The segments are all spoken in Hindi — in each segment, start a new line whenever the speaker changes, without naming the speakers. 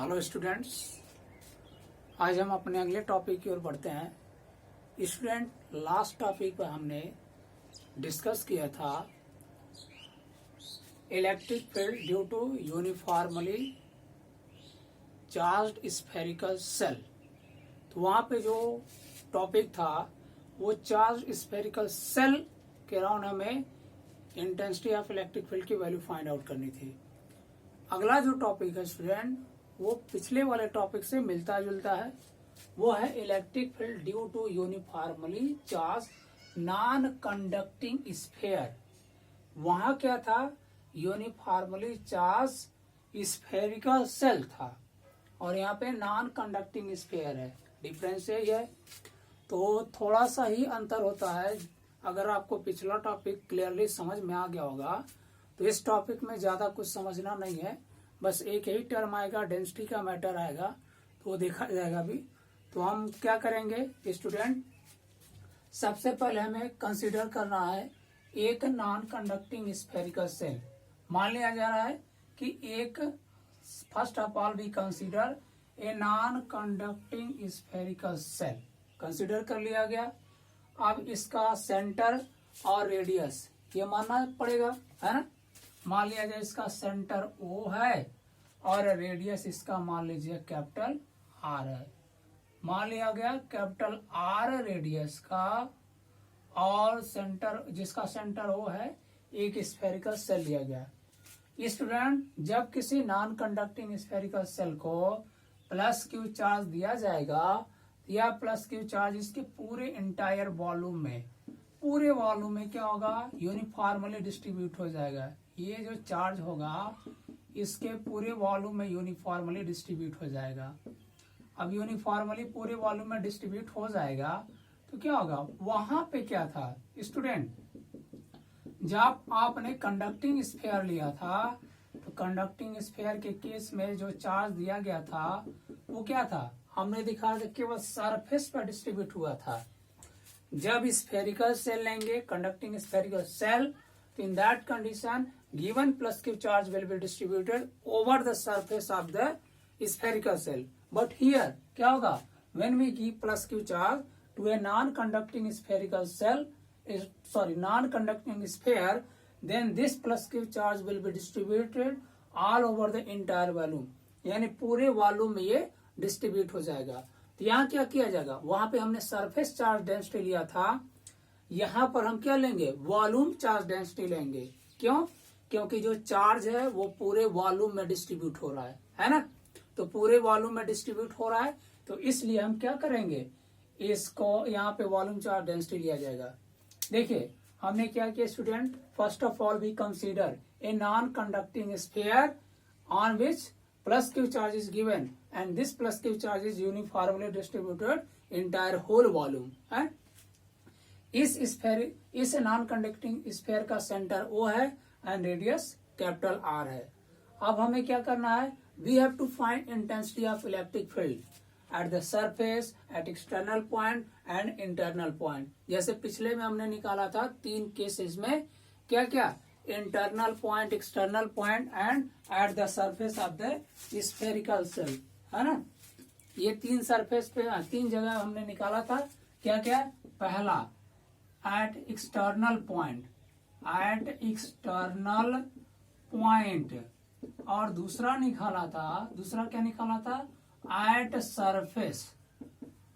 हेलो स्टूडेंट्स, आज हम अपने अगले टॉपिक की ओर बढ़ते हैं। स्टूडेंट, लास्ट टॉपिक पर हमने डिस्कस किया था electric field due to uniformly charged spherical shell. तो वहां पे जो टॉपिक था वो चार्ज स्फेरिकल सेल के अराउंड हमें इंटेंसिटी ऑफ इलेक्ट्रिक फील्ड की वैल्यू फाइंड आउट करनी थी। अगला जो टॉपिक है स्टूडेंट, वो पिछले वाले टॉपिक से मिलता जुलता है। वो है electric field due to uniformly charge non conducting sphere. वहां क्या था? यूनिफॉर्मली चार्ज स्फेरिकल सेल था और यहाँ पे नॉन कंडक्टिंग स्फीयर है। डिफरेंस यही है। तो थोड़ा सा ही अंतर होता है। अगर आपको पिछला टॉपिक क्लियरली समझ में आ गया होगा तो इस टॉपिक में ज्यादा कुछ समझना नहीं है। बस एक ही टर्म आएगा, डेंसिटी का मैटर आएगा, तो वो देखा जाएगा अभी। तो हम क्या करेंगे स्टूडेंट, सबसे पहले हमें कंसीडर करना है एक नॉन कंडक्टिंग स्फेरिकल सेल। मान लिया जा रहा है कि एक, first of all we consider a non conducting spherical shell. Consider कर लिया गया। अब इसका सेंटर और रेडियस ये मानना पड़ेगा, है ना। मान लिया जाए इसका सेंटर O है और रेडियस इसका मान लीजिए कैपिटल R है। मान लिया गया कैपिटल R रेडियस का और सेंटर, जिसका सेंटर O है, एक स्फेरिकल सेल लिया गया। स्टूडेंट, जब किसी नॉन कंडक्टिंग स्फेरिकल सेल को प्लस क्यू चार्ज दिया जाएगा, या प्लस क्यू चार्ज इसके पूरे इंटायर वॉल्यूम में, पूरे वॉल्यूम में क्या होगा? यूनिफॉर्मली डिस्ट्रीब्यूट हो जाएगा। ये जो चार्ज होगा इसके पूरे वॉल्यूम में यूनिफॉर्मली डिस्ट्रीब्यूट हो जाएगा। अब यूनिफॉर्मली पूरे वॉल्यूम में डिस्ट्रीब्यूट हो जाएगा तो क्या होगा? वहां पे क्या था स्टूडेंट, जब आपने कंडक्टिंग स्फीयर लिया था तो कंडक्टिंग स्फीयर के केस में जो चार्ज दिया गया था वो क्या था? हमने दिखा कि केवल सरफेस पर डिस्ट्रीब्यूट हुआ था। जब स्फेरिकल सेल लेंगे, कंडक्टिंग स्फेरिकल सेल, तो in that condition given plus q charge will be distributed over the surface of the spherical cell. But here क्या होगा? When we give plus q charge to a non-conducting spherical cell, non-conducting sphere, then this plus q charge will be distributed all over the entire volume. यानी पूरे वॉल्यूम में ये डिस्ट्रीब्यूट हो जाएगा। तो यहाँ क्या किया जाएगा? वहां पे हमने सरफेस चार्ज डेंसिटी लिया था, यहाँ पर हम क्या लेंगे? वॉल्यूम चार्ज डेंसिटी लेंगे। क्यों? क्योंकि जो चार्ज है वो पूरे वॉल्यूम में डिस्ट्रीब्यूट हो रहा है ना। तो पूरे वॉल्यूम में डिस्ट्रीब्यूट हो रहा है, तो इसलिए हम क्या करेंगे? इसको यहाँ पे वॉल्यूम चार्ज डेंसिटी लिया जाएगा। देखिए हमने क्या किया student, first of all we consider a non conducting sphere on which plus Q charge is given and this plus Q charge is uniformly distributed entire whole volume है। इस नॉन कंडक्टिंग स्फीयर का सेंटर O है एंड रेडियस कैपिटल R है। अब हमें क्या करना है? We have to find intensity of electric field at the surface, at external point and internal point. जैसे पिछले में हमने निकाला था तीन केसेस में, क्या क्या? Internal point, external point and eight the surface of the spherical shell, है ना। ये तीन सरफेस पे, तीन जगह हमने निकाला था। क्या क्या? पहला at external point, at external point, और दूसरा निकाला था, दूसरा क्या निकाला था? एट सरफेस,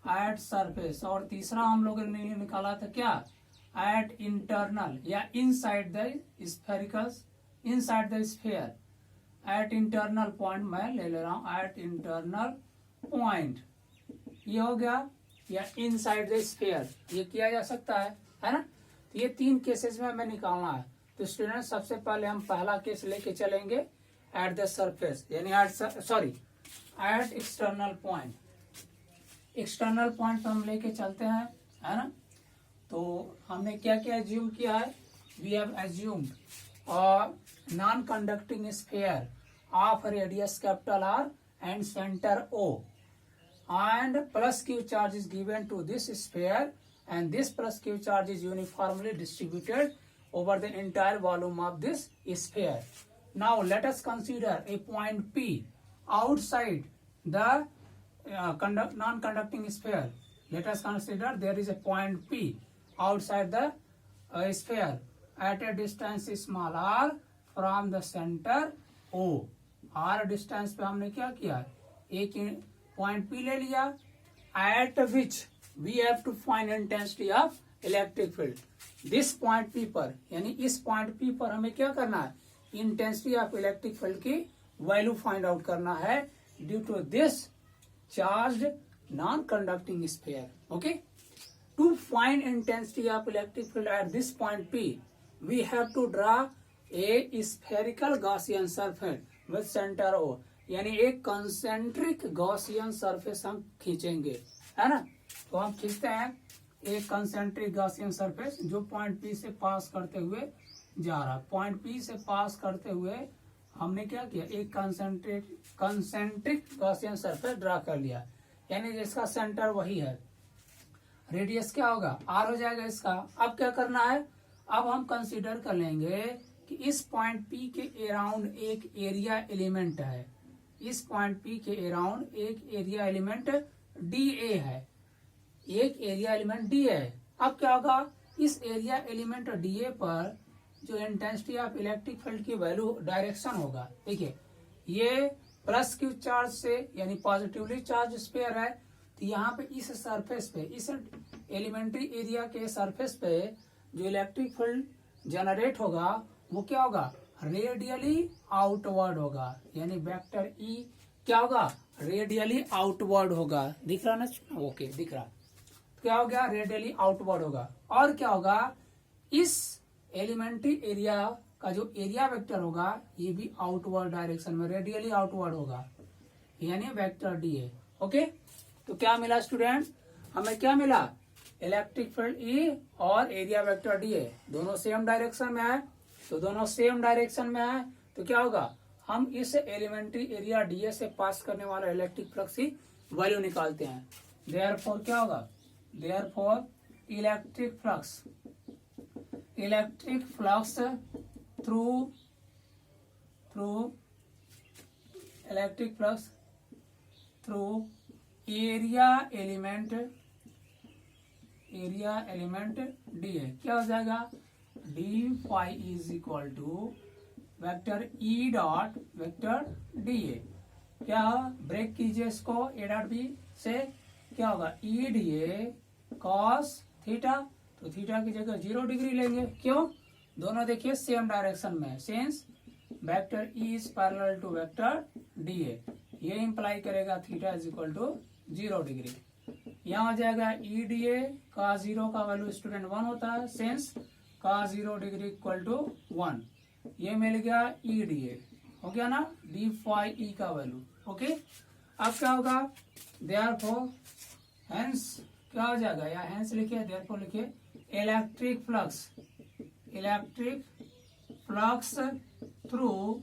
एट सरफेस, और तीसरा हम लोगों ने निकाला था क्या? एट इंटरनल या inside the spherical, inside the sphere, at internal point मैं ले रहा हूं, एट इंटरनल पॉइंट ये हो गया, या इनसाइड द स्फीयर ये किया जा सकता है ना। ये तीन केसेस में हमें निकालना है। तो स्टूडेंट, सबसे पहले हम पहला केस लेके चलेंगे एट द सरफेस, यानी at external point. External point पे हम लेके चलते हैं, है ना। तो हमने क्या क्या एज्यूम किया है? We have assumed non conducting sphere of radius capital R and centre O, and plus q charge is given to this sphere, and this plus q charge is uniformly distributed over the entire volume of this sphere. Now let us consider a point P outside the non-conducting sphere. Let us consider there is a point P outside the sphere at a distance small r from the center O. r distance पे हमने क्या किया, एक पॉइंट P ले लिया, at which we have to find intensity of electric field. This point P पर, यानी इस पॉइंट P पर हमें क्या करना है, इंटेंसिटी ऑफ इलेक्ट्रिक फील्ड की वैल्यू फाइंड आउट करना है due to this charged non conducting sphere. Okay, to find intensity of electric field at this point P we have to draw a spherical Gaussian surface with center O. यानी एक कंसेंट्रिक गॉसियन सरफेस हम खींचेंगे, है ना. तो हम खींचते हैं एक कंसेंट्रिक गॉसियन सरफेस जो पॉइंट P से पास करते हुए जा रहा. पॉइंट P से पास करते हुए हमने क्या किया, एक कंसेंट्रिक गॉसियन सरफेस ड्रा कर लिया, यानी जिसका सेंटर वही है. रेडियस क्या होगा, r हो जाएगा इसका. अब क्या करना है, अब हम कंसीडर कर लेंगे कि इस पॉइंट P के अराउंड एक एरिया एलिमेंट है. इस पॉइंट P के अराउंड एक एरिया एलिमेंट dA है, एक एरिया एलिमेंट dA है. अब क्या होगा, इस एरिया एलिमेंट dA पर जो इंटेंसिटी ऑफ इलेक्ट्रिक फील्ड की वैल्यू डायरेक्शन होगा, देखिए ये प्लस क्यू चार्ज से यानी पॉजिटिवली चार्ज स्फीयर है, तो यहाँ पे इस सरफेस पे, इस एलिमेंट्री एरिया के सरफेस पे जो इलेक्ट्रिक फील्ड जनरेट होगा वो क्या होगा, रेडियली आउटवर्ड होगा, यानी वेक्टर ई क्या होगा, रेडियली आउटवर्ड होगा. दिख रहा ना, ओके दिख रहा. तो क्या हो गया, रेडियली आउटवर्ड होगा. और क्या होगा, इस एलिमेंट्री एरिया का जो एरिया वेक्टर होगा ये भी आउटवर्ड डायरेक्शन में रेडियली आउटवर्ड होगा, यानी वेक्टर डी है. ओके, तो क्या मिला स्टूडेंट, हमें क्या मिला, इलेक्ट्रिक फील्ड ई और एरिया वेक्टर डी है, दोनों सेम डायरेक्शन में है. तो दोनों सेम डायरेक्शन में है तो क्या होगा, हम इस एलिमेंट्री एरिया डीए से पास करने वाला इलेक्ट्रिक फ्लक्स की वैल्यू निकालते हैं. देयरफॉर क्या होगा, therefore electric flux through area element d है, क्या हो जाएगा, d phi is equal to vector E dot vector D A. क्या ब्रेक कीजिए इसको ए डॉट बी से, क्या होगा, E D A cos theta. तो थीटा की जगह 0 डिग्री लेंगे, क्यों, दोनों देखिए सेम डायरेक्शन में, since vector E is parallel to vector D A. ये इंप्लाई करेगा theta is equal to 0 degree. यहाँ हो जाएगा ई डी ए का 0 का वैल्यू स्टूडेंट 1 होता है, सिंस का 0 डिग्री इक्वल टू 1. ये मिल गया ई डी ए, हो गया ना, डी फाई ई का वैल्यू. ओके, अब क्या होगा, देयरफॉर हेंस क्या हो जाएगा, या हेंस लिखिए, देयरफॉर लिखिए, electric flux through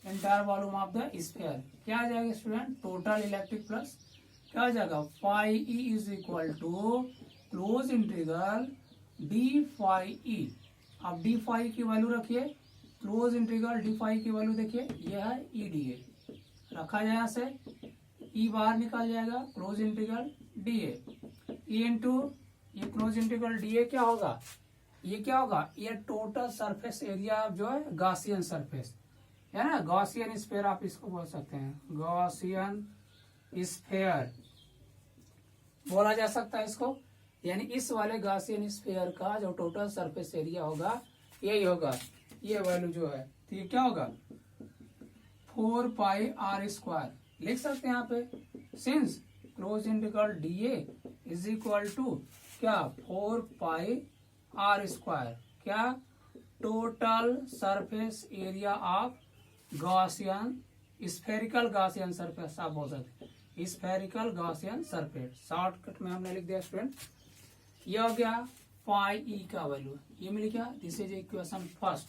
entire volume of the sphere. क्या आ जाएगा स्टूडेंट, टोटल इलेक्ट्रिक फ्लक्स क्या हो जाएगा, phi E is equal to close integral D phi E. अब डी फाई की वैल्यू रखिए, क्लोज इंटीग्रल डी फाई की वैल्यू देखिए, यह है ई डी ए, रखा जाए यहाँ से, ई बाहर निकल जाएगा, क्लोज इंटीग्रल डी ए ई इंटू ये क्लोज इंटीग्रल डी ए क्या होगा, ये क्या होगा, ये टोटल सरफेस एरिया जो है गॉसियन सरफेस है ना, गॉसियन स्फीयर आप इसको बोल सकते हैं, गॉसियन स्फीयर बोला जा सकता है इसको. यानी इस वाले गॉसियन स्फीयर का जो टोटल सरफेस एरिया होगा यही होगा, ये वैल्यू जो है, तो ये क्या होगा, 4 पाई आर स्क्वायर लिख सकते हैं यहाँ पे, since close integral D A is equal to क्या, 4 पाई आर स्क्वायर, क्या, total surface area of Gaussian spherical Gaussian surface आप बोल सकते हैं, स्फेरिकल गॉसियन सरफेस. शॉर्टकट में हमने लिख दिया स्टूडेंट, ये हो गया फाई ई का वैल्यू, ये मिल गया. This is equation first.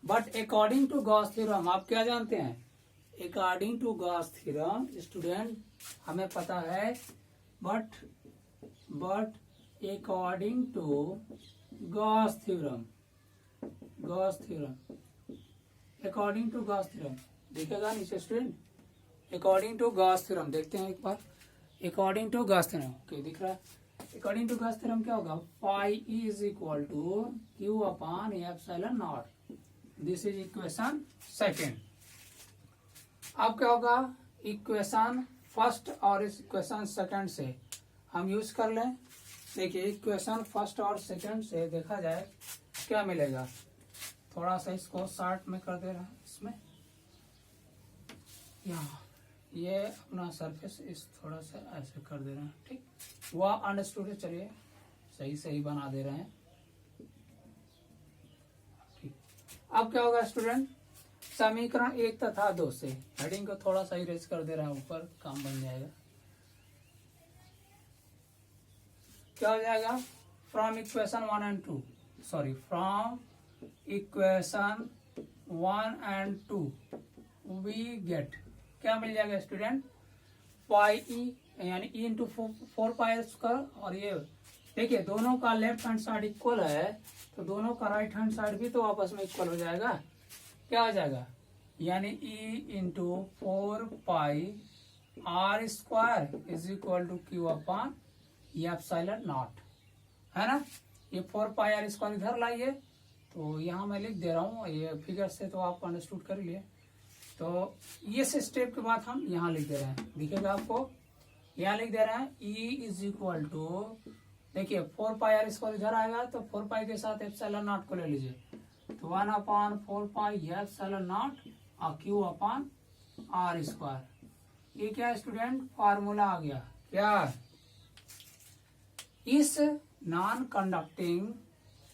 But according to Gauss theorem आप क्या जानते हैं, according to Gauss theorem student हमें पता है, but according to Gauss theorem, according to Gauss theorem दिखेगा नीचे student, according to Gauss theorem देखते हैं एक बार। According to Gauss theorem okay दिख रहा है। अकॉर्डिंग टू गॉस थ्योरम क्या होगा, pi is equal to Q upon epsilon naught. This is equation second. अब क्या होगा, इक्वेशन फर्स्ट और इक्वेशन सेकंड से हम यूज कर लें। देखिए इक्वेशन फर्स्ट और सेकंड से देखा जाए क्या मिलेगा। थोड़ा सा इसको शार्ट में कर दे रहा है, इसमें यहाँ ये अपना सरफेस इस थोड़ा सा ऐसे कर दे रहे हैं, ठीक। वह अंडरस्टूड है, चलिए सही बना दे रहे हैं, ठीक। अब क्या होगा स्टूडेंट, समीकरण 1 तथा 2 से हेडिंग को थोड़ा सा इरेज कर दे रहा है, ऊपर काम बन जाएगा। क्या हो जाएगा, from equation 1 and 2, sorry from equation 1 and 2 we get, क्या मिल जाएगा स्टूडेंट, पाई ई यानी ई इंटू 4 स्क्वायर। और ये देखिए दोनों का लेफ्ट हैंड साइड इक्वल है, तो दोनों का राइट हैंड साइड भी तो आपस में इक्वल हो जाएगा। क्या हो जाएगा, यानी E into 4 R square is equal to Q upon epsilon naught, है ना। ये 4 आर स्क्वायर इधर लाइए, तो यहाँ मैं लिख दे रहा हूँ, ये फिगर से तो आप अंडरस्टूड कर लिए। तो इस स्टेप के बाद हम यहाँ लिख दे रहे हैं, दिखेगा आपको, यहाँ लिख दे रहे हैं ई इज इक्वल टू, देखिए 4 आर स्क्वायर इधर आएगा, तो 4 के साथ एप्सिलॉन नॉट को ले लीजिए, तो 1 अपॉन 4 एप्सिलॉन नॉट और क्यू अपॉन आर स्क्वायर। ये क्या स्टूडेंट, फार्मूला आ गया। क्या, इस non conducting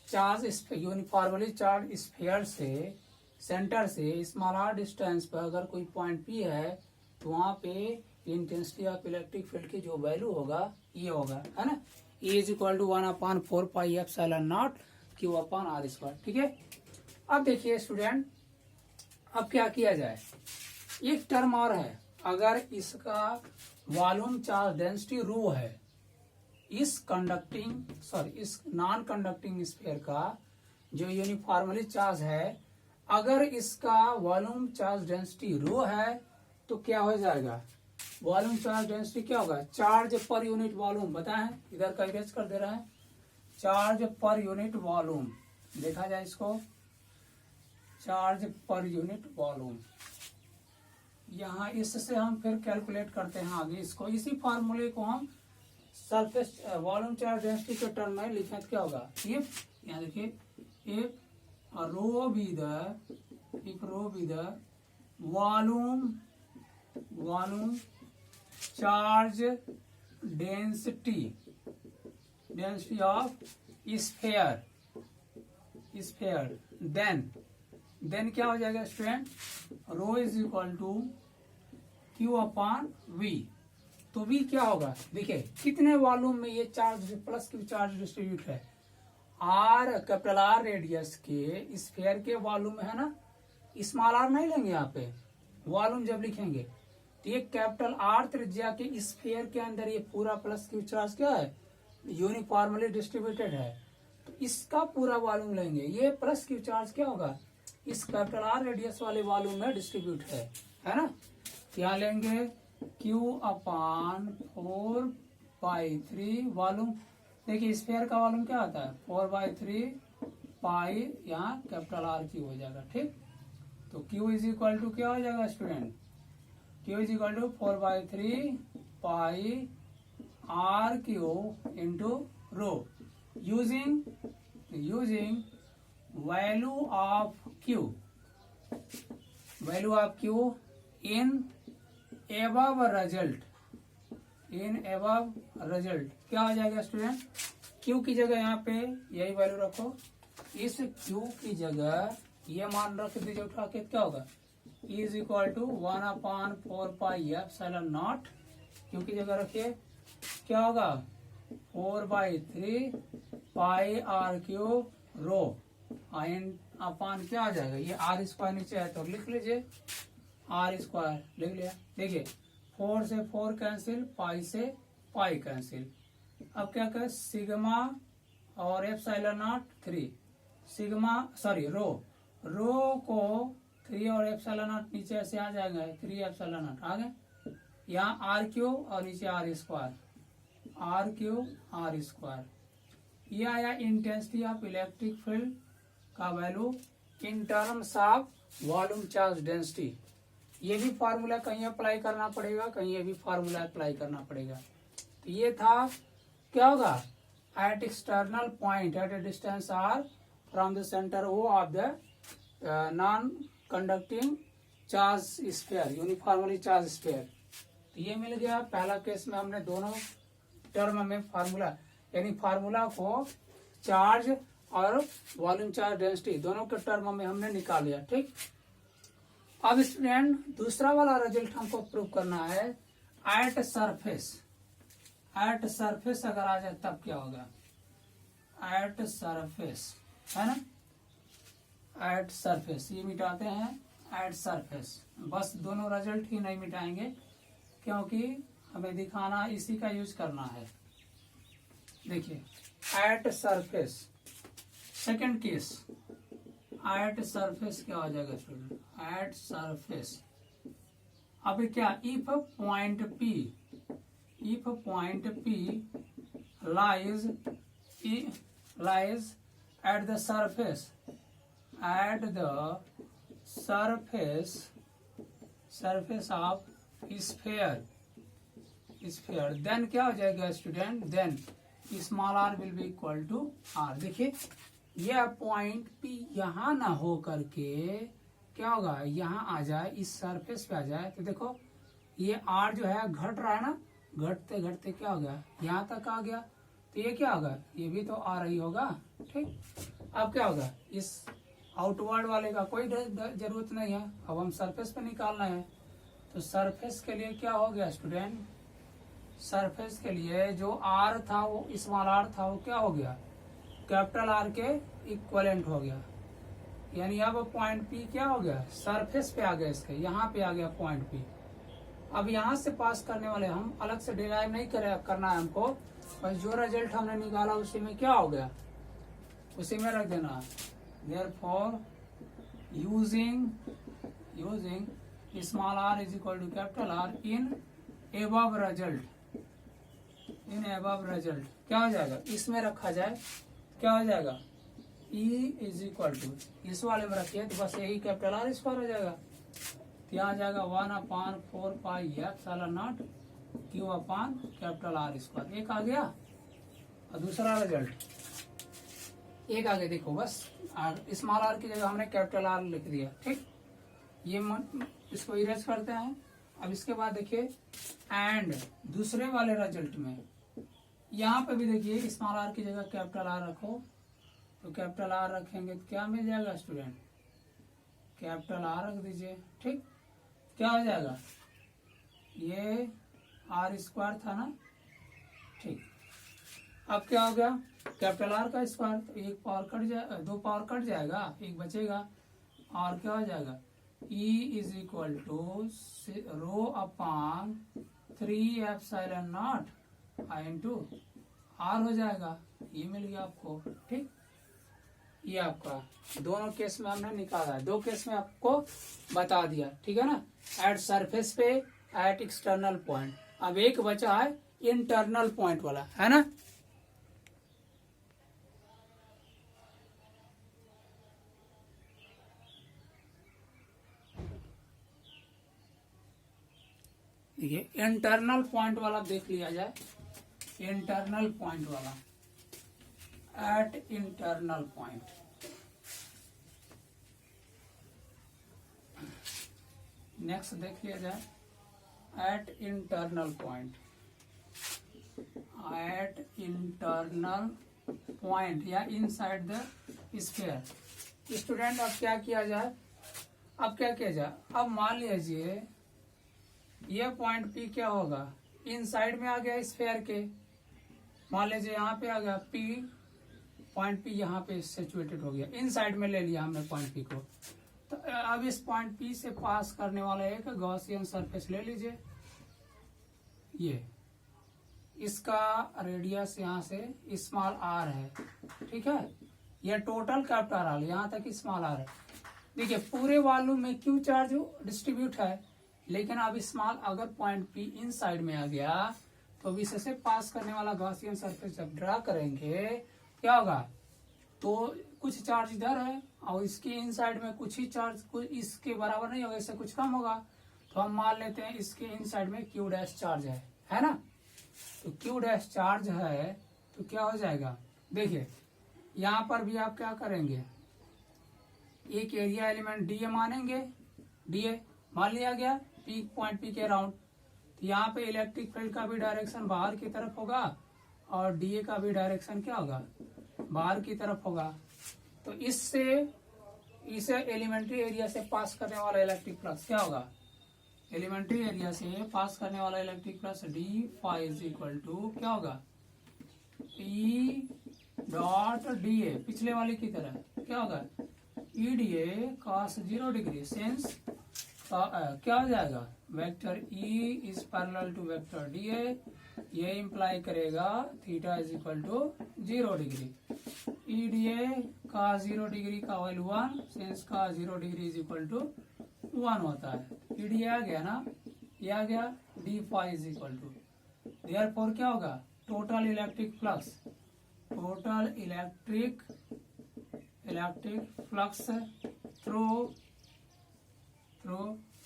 charge uniformly charge sphere से सेंटर से स्मॉल आर डिस्टेंस पर अगर कोई पॉइंट पी है, तो वहां पे इंटेंसिटी ऑफ इलेक्ट्रिक फील्ड की जो वैल्यू होगा ये होगा, है ना, E is equal to 1 upon 4 epsilon naught Q upon R square, ठीक है। अब देखिए स्टूडेंट, अब क्या किया जाए, एक टर्म और है, अगर इसका वॉल्यूम चार्ज डेंसिटी रो है, इस नॉन कंडक्टिंग स्फीयर का जो यूनिफॉर्मली चार्ज है, अगर इसका वॉल्यूम चार्ज डेंसिटी रो है, तो क्या हो जाएगा, वॉल्यूम चार्ज डेंसिटी क्या होगा, चार्ज पर यूनिट वॉल्यूम बताएं, इधर का इरेज कर दे रहा है, चार्ज पर यूनिट वॉल्यूम, देखा जाए इसको, चार्ज पर यूनिट वॉल्यूम। यहाँ इससे हम फिर कैलकुलेट करते हैं आगे इसको, इसी फार्मूले को हम सरफेस वॉल्यूम चार्ज डेंसिटी के टर्म में लिखें तो क्या होगा, इफ, यहाँ देखिए, if rho be the volume charge density of sphere, then क्या हो जाएगा student, rho is equal to Q upon V. तो वी क्या होगा, देखिए कितने वॉल्यूम में ये charge plus Q charge distribute है, आर कैपिटल आर रेडियस के स्फीयर के वॉल्यूम है ना, स्मॉल आर नहीं लेंगे यहाँ पे, वॉल्यूम जब लिखेंगे तो ये कैपिटल आर त्रिज्या के स्फीयर के अंदर ये पूरा प्लस क्यू चार्ज क्या है, यूनिफॉर्मली डिस्ट्रीब्यूटेड है, तो इसका पूरा वॉल्यूम लेंगे, ये प्लस क्यू चार्ज क्या होगा, इस कैपिटल आर रेडियस वाले वॉल्यूम में डिस्ट्रीब्यूट है ना। क्या लेंगे, क्यू अपॉन 4/3 वॉल्यूम, देखिए स्फीयर का वॉल्यूम क्या आता है 4/3 पाई, यहाँ कैपिटल आर क्यू हो जाएगा, ठीक। तो क्यू इज इक्वल टू क्या हो जाएगा student, Q is equal to 4/3 pi R cube into rho, using value of Q in above result, क्या हो जाएगा स्टूडेंट, क्यू की जगह यहाँ पे यही वैल्यू रखो, इस क्यू की जगह ये मान रख दीजिए उठा के, क्या होगा, is equal to 1 upon 4 epsilon naught, Q की जगह रखिए, क्या होगा 4/3 pi R cube rho, upon क्या आ जाएगा, ये आर स्क्वायर नीचे है तो लिख लीजिए, आर स्क्वायर लिख लिया। देखिए 4 से 4 कैंसिल, पाई से पाई कैंसिल। अब क्या करें, सिग्मा और एप्सिलॉन नॉट 3, सिग्मा सॉरी रो को 3 और एप्सिलॉन नॉट नीचे ऐसे आ जाएंगे, 3 एप्सिलॉन नॉट आ गए। यहाँ आर क्यूब और नीचे R square, R cube R square. ये आया इंटेंसिटी ऑफ इलेक्ट्रिक फील्ड का value in terms of volume charge density. ये भी फार्मूला कहीं अप्लाई करना पड़ेगा, कहीं ये भी फार्मूला अप्लाई करना पड़ेगा। तो ये था, क्या होगा, at external point at a distance R from the centre O of the non conducting charge sphere, uniformly charge sphere. तो ये मिल गया। पहला केस में हमने दोनों टर्म में फार्मूला यानी फार्मूला को चार्ज और वॉल्यूम चार्ज डेंसिटी दोनों के टर्म में हमने निकाल लिया। ठीक, अब स्टूडेंट दूसरा वाला रिजल्ट हमको प्रूव करना है एट सरफेस। एट सरफेस अगर आ जाए तब क्या होगा, एट सरफेस है ना, एट सरफेस ये मिटाते हैं, एट सरफेस। बस दोनों रिजल्ट ही नहीं मिटाएंगे क्योंकि हमें दिखाना इसी का यूज करना है। देखिए at surface, second case at surface क्या हो जाएगा स्टूडेंट, एट सरफेस। अभी क्या, if point P lies at the surface of sphere, then क्या हो जाएगा student, then small r will be equal to r। देखिए यह पॉइंट P यहाँ ना हो करके क्या होगा, यहाँ आ जाए, इस सरफेस पे आ जाए, तो देखो ये r जो है घट रहा है ना, घटते घटते क्या हो गया, यहाँ तक आ गया। तो ये क्या होगा, ये भी तो आ रही होगा। ठीक, अब क्या होगा, इस आउटवर्ड वाले का कोई जरूरत नहीं है, अब हम सरफेस पे निकालना है। तो सरफेस के लिए क्या हो गया स्टूडेंट, सरफेस के लिए जो आर था वो स्मॉल आर था वो क्या हो गया, कैपिटल आर के इक्वलेंट हो गया। यानी अब पॉइंट पी क्या हो गया, सरफेस पे आ गया, इसके यहाँ पे आ गया पॉइंट पी। अब यहाँ से पास करने वाले हम अलग से डिराइव नहीं करना है हमको, बस जो रिजल्ट हमने निकाला उसी में क्या हो गया, उसी में रख देना। Therefore using small r is equal to capital R in above result क्या हो जाएगा, इसमें रखा जाए, क्या हो जाएगा, E इज इक्वल टू, इस वाले में रखिए तो बस यही कैपिटल आर स्क्वायर हो जाएगा। यहाँ जाएगा 1/4 pi epsilon naught Q upon capital R square. एक आ गया और दूसरा रिजल्ट एक आ गया। देखो बस स्मॉल आर की जगह हमने कैपिटल आर लिख दिया। ठीक, ये इसको इरेज करते हैं। अब इसके बाद देखिए एंड दूसरे वाले रिजल्ट में यहाँ पे भी देखिए स्मॉल आर की जगह कैपिटल आर रखो, तो कैपिटल आर रखेंगे तो क्या मिल जाएगा स्टूडेंट, कैपिटल आर रख दीजिए। ठीक, क्या हो जाएगा, ये आर स्क्वायर था ना। ठीक, अब क्या हो गया, कैपिटल आर का स्क्वायर, तो एक पावर कट जाएगा, दो पावर कट जाएगा, एक बचेगा और क्या हो जाएगा, E is equal to rho upon 3 epsilon naught into R हो जाएगा। ये मिल गया आपको। ठीक, ये आपका दोनों केस में हमने निकाला है, दो केस में आपको बता दिया। ठीक है ना, एट सरफेस पे, एट एक्सटर्नल पॉइंट। अब एक बचा है इंटरनल पॉइंट वाला, है ना। देखिए इंटरनल पॉइंट वाला देख लिया जाए, इंटरनल पॉइंट वाला, एट इंटरनल पॉइंट। नेक्स्ट देख लिया जाए at internal point, at internal point या इनसाइड द स्फीयर। स्टूडेंट अब क्या किया जाए, अब क्या किया जाए, अब मान लीजिए यह पॉइंट P क्या होगा, इनसाइड में आ गया स्फीयर के। मान लीजिए यहाँ पे आ गया P, पॉइंट P यहाँ पे सिचुएटेड हो गया, इनसाइड में ले लिया हमने पॉइंट P को। तो अब इस पॉइंट P से पास करने वाला एक गॉसियन सरफेस ले लीजिए। ये इसका रेडियस यहाँ से स्मॉल r है, ठीक है। ये टोटल कैपिटल R, यहाँ तक स्मॉल r है। देखिए पूरे वॉल्यूम में क्यू चार्ज डिस्ट्रीब्यूट है, लेकिन अब स्मॉल अगर पॉइंट P इन साइड में आ गया तो विषय से पास करने वाला गॉसियन सरफेस जब ड्रा करेंगे क्या होगा, तो कुछ चार्ज इधर है और इसके इन साइड में कुछ ही चार्ज, कुछ इसके बराबर नहीं होगा, इससे कुछ कम होगा। तो हम मान लेते हैं इसके इन साइड में क्यू डैश चार्ज है ना। तो क्यू डैश चार्ज है तो क्या हो जाएगा, देखिए यहाँ पर भी आप क्या करेंगे, एक एरिया एलिमेंट डीए मानेंगे, डीए मान लिया गया पॉइंट पी के अराउंड। तो यहाँ पे इलेक्ट्रिक फील्ड का भी डायरेक्शन बाहर की तरफ होगा और डीए का भी डायरेक्शन क्या होगा, बाहर की तरफ होगा। तो इसे एलिमेंट्री एरिया से पास करने वाला इलेक्ट्रिक फ्लक्स क्या होगा, एलिमेंट्री एरिया से पास करने वाला electric flux D phi is equal to क्या होगा, ई डॉट डी ए, पिछले वाले की तरह क्या होगा, E D A cos 0 degree, since क्या हो जाएगा, vector E is parallel to vector D A. ये इम्प्लाई करेगा theta is equal to 0 degree. E D A का 0 डिग्री का वैल्यू 1, सेंस का 0 डिग्री इज इक्वल टू 1 होता है। ई डी ए आ गया ना, ये आ गया D phi is equal to, therefore क्या होगा, total electric flux, total electric flux through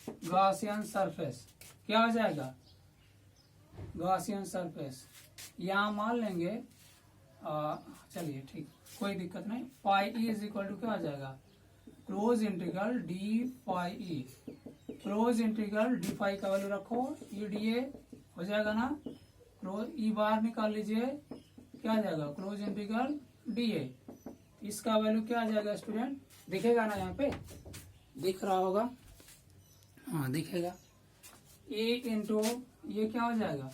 Gaussian surface क्या हो जाएगा, गॉसियन सरफेस यहाँ मान लेंगे, चलिए ठीक, कोई दिक्कत नहीं। Phi E is equal to क्या हो जाएगा, close integral D phi E, close integral D phi का वैल्यू रखो, ई डी ए हो जाएगा ना, क्लोज ई बाहर निकाल लीजिए, क्या आ जाएगा, क्लोज इंटीग्रल डी ए, इसका वैल्यू क्या आ जाएगा स्टूडेंट, दिखेगा ना, यहाँ पे दिख रहा होगा, हाँ दिखेगा, ए इंटू ये क्या हो जाएगा।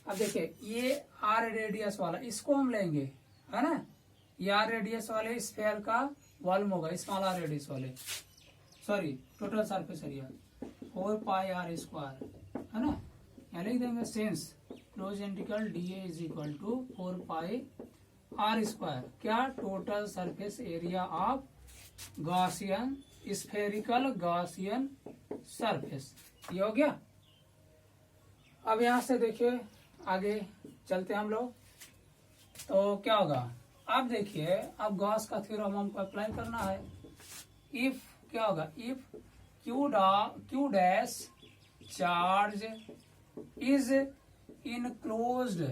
अब देखिए ये आर रेडियस वाला, इसको हम लेंगे है ना, ये आर रेडियस वाले स्फीयर का वॉल्यूम होगा, स्मॉल आर रेडियस वाले, sorry total surface area 4 pi R square है ना, यहाँ लिख देंगे sense close integral D A is equal to 4 pi R square, क्या, total surface area of Gaussian spherical Gaussian surface. ये हो गया। अब यहाँ से देखिए आगे चलते हैं हम लोग, तो क्या होगा, अब देखिए अब गॉस का थ्योरम हमको अप्लाई करना है। इफ क्या होगा, if Q dash charge is enclosed